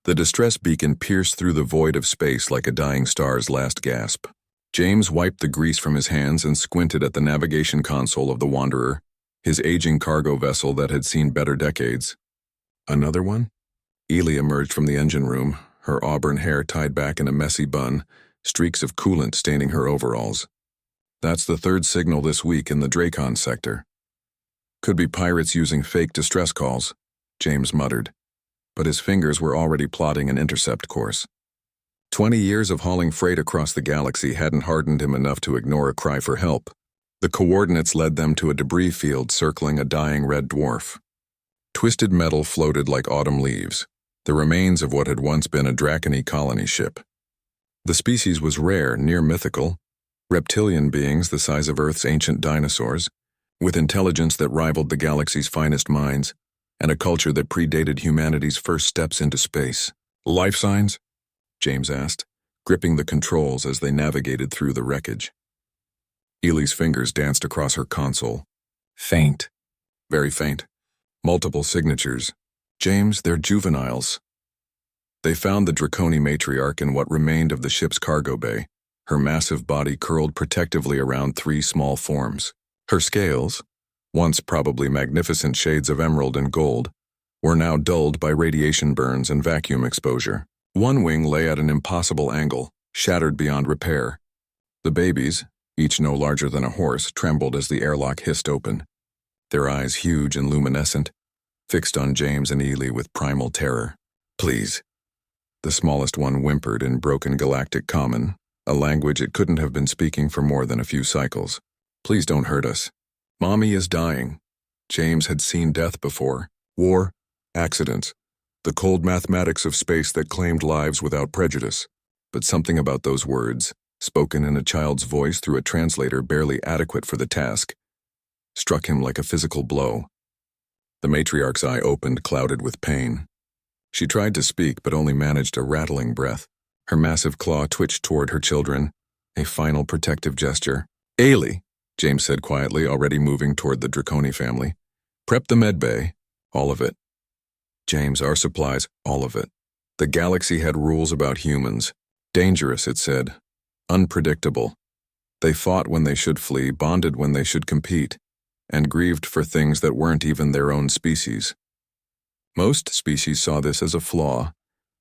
The distress beacon pierced through the void of space like a dying star's last gasp. James wiped the grease from his hands and squinted at the navigation console of the Wanderer, his aging cargo vessel that had seen better decades. Another one? Ely emerged from the engine room, her auburn hair tied back in a messy bun, streaks of coolant staining her overalls. That's the third signal this week in the Dracon sector. Could be pirates using fake distress calls, James muttered, but his fingers were already plotting an intercept course. 20 years of hauling freight across the galaxy hadn't hardened him enough to ignore a cry for help. The coordinates led them to a debris field circling a dying red dwarf. Twisted metal floated like autumn leaves, the remains of what had once been a Dracony colony ship. The species was rare, near mythical, reptilian beings the size of Earth's ancient dinosaurs, with intelligence that rivaled the galaxy's finest minds, and a culture that predated humanity's first steps into space. Life signs? James asked, gripping the controls as they navigated through the wreckage. Ely's fingers danced across her console. Faint. Very faint. Multiple signatures. James, they're juveniles. They found the Dracony matriarch in what remained of the ship's cargo bay, her massive body curled protectively around three small forms. Her scales, once probably magnificent shades of emerald and gold, were now dulled by radiation burns and vacuum exposure. One wing lay at an impossible angle, shattered beyond repair. The babies, each no larger than a horse, trembled as the airlock hissed open, their eyes huge and luminescent, fixed on James and Ely with primal terror. Please. The smallest one whimpered in broken galactic common, a language it couldn't have been speaking for more than a few cycles. Please don't hurt us. Mommy is dying. James had seen death before. War, accidents, the cold mathematics of space that claimed lives without prejudice. But something about those words, spoken in a child's voice through a translator barely adequate for the task, struck him like a physical blow. The matriarch's eye opened, clouded with pain. She tried to speak, but only managed a rattling breath. Her massive claw twitched toward her children, a final protective gesture. Ailey, James said quietly, already moving toward the Dracony family. Prep the med bay. All of it. James, our supplies, all of it. The galaxy had rules about humans. Dangerous, it said. Unpredictable. They fought when they should flee, bonded when they should compete, and grieved for things that weren't even their own species. Most species saw this as a flaw,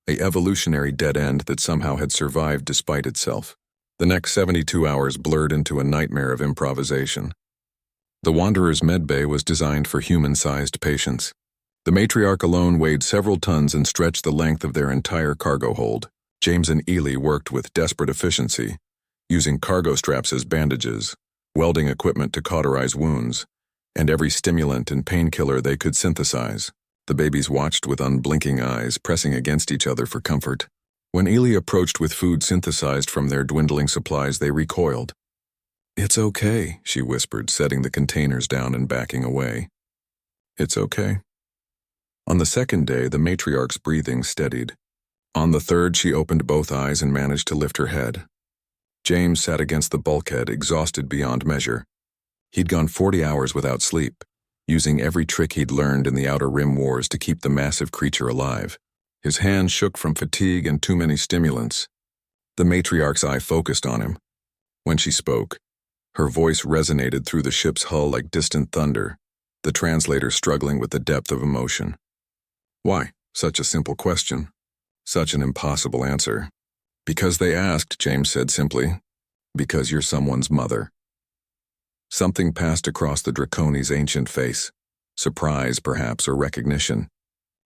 an evolutionary dead end that somehow had survived despite itself. The next 72 hours blurred into a nightmare of improvisation. The Wanderer's medbay was designed for human-sized patients. The matriarch alone weighed several tons and stretched the length of their entire cargo hold. James and Ely worked with desperate efficiency, using cargo straps as bandages, welding equipment to cauterize wounds, and every stimulant and painkiller they could synthesize. The babies watched with unblinking eyes, pressing against each other for comfort. When Ely approached with food synthesized from their dwindling supplies, they recoiled. It's okay, she whispered, setting the containers down and backing away. It's okay. On the second day, the matriarch's breathing steadied. On the third, she opened both eyes and managed to lift her head. James sat against the bulkhead, exhausted beyond measure. He'd gone 40 hours without sleep, using every trick he'd learned in the Outer Rim Wars to keep the massive creature alive. His hands shook from fatigue and too many stimulants. The matriarch's eye focused on him. When she spoke, her voice resonated through the ship's hull like distant thunder, the translator struggling with the depth of emotion. Why? Such a simple question. Such an impossible answer. Because they asked, James said simply. Because you're someone's mother. Something passed across the Dracony's ancient face. Surprise, perhaps, or recognition.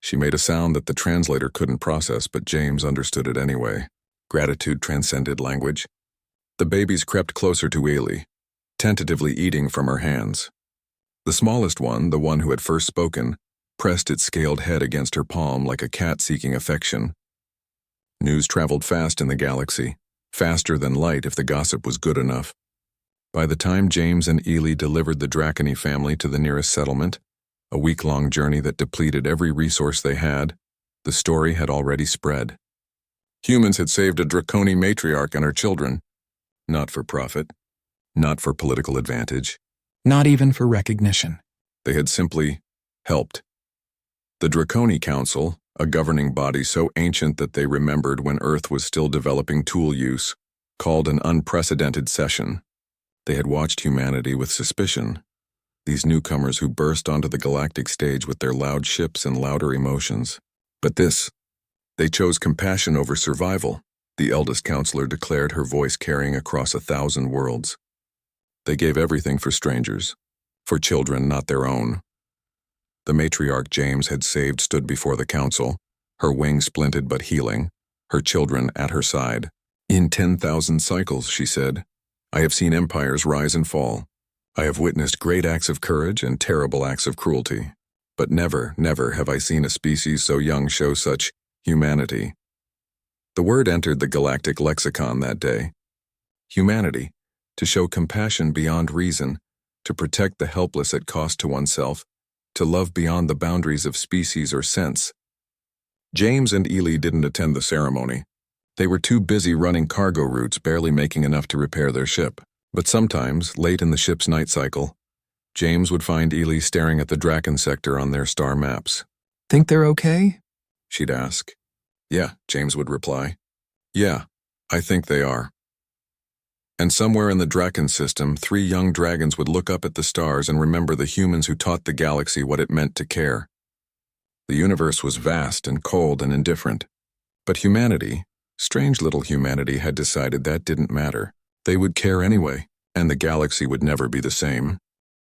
She made a sound that the translator couldn't process, but James understood it anyway. Gratitude transcended language. The babies crept closer to Ely, tentatively eating from her hands. The smallest one, the one who had first spoken, pressed its scaled head against her palm like a cat seeking affection. News traveled fast in the galaxy, faster than light if the gossip was good enough. By the time James and Ely delivered the Dracony family to the nearest settlement, a week-long journey that depleted every resource they had, the story had already spread. Humans had saved a Dracony matriarch and her children. Not for profit. Not for political advantage. Not even for recognition. They had simply helped. The Dracony Council, a governing body so ancient that they remembered when Earth was still developing tool use, called an unprecedented session. They had watched humanity with suspicion, these newcomers who burst onto the galactic stage with their loud ships and louder emotions. But they chose compassion over survival, the eldest counselor declared, her voice carrying across 1,000 worlds. They gave everything for strangers, for children not their own. The matriarch James had saved stood before the council, her wing splinted but healing, her children at her side. In 10,000 cycles, she said, I have seen empires rise and fall. I have witnessed great acts of courage and terrible acts of cruelty. But never, never have I seen a species so young show such humanity. The word entered the galactic lexicon that day. Humanity, to show compassion beyond reason, to protect the helpless at cost to oneself, to love beyond the boundaries of species or sense. James and Ely didn't attend the ceremony. They were too busy running cargo routes, barely making enough to repair their ship. But sometimes, late in the ship's night cycle, James would find Ely staring at the Draken sector on their star maps. Think they're okay? She'd ask. Yeah, James would reply. Yeah, I think they are. And somewhere in the Draken system, 3 young dragons would look up at the stars and remember the humans who taught the galaxy what it meant to care. The universe was vast and cold and indifferent. But humanity, strange little humanity, had decided that didn't matter. They would care anyway, and the galaxy would never be the same.